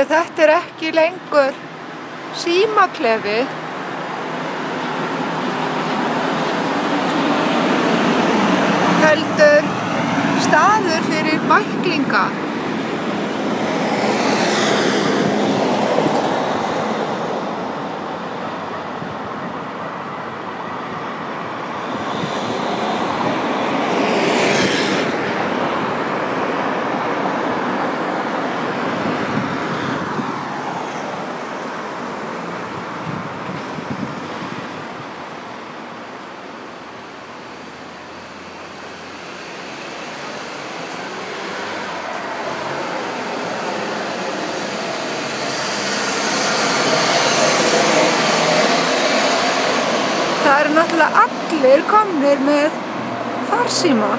Þetta ekki lengur símaklefi. Heldur staður fyrir bæklinga. Það eru náttúrulega allir komnir með farsíma.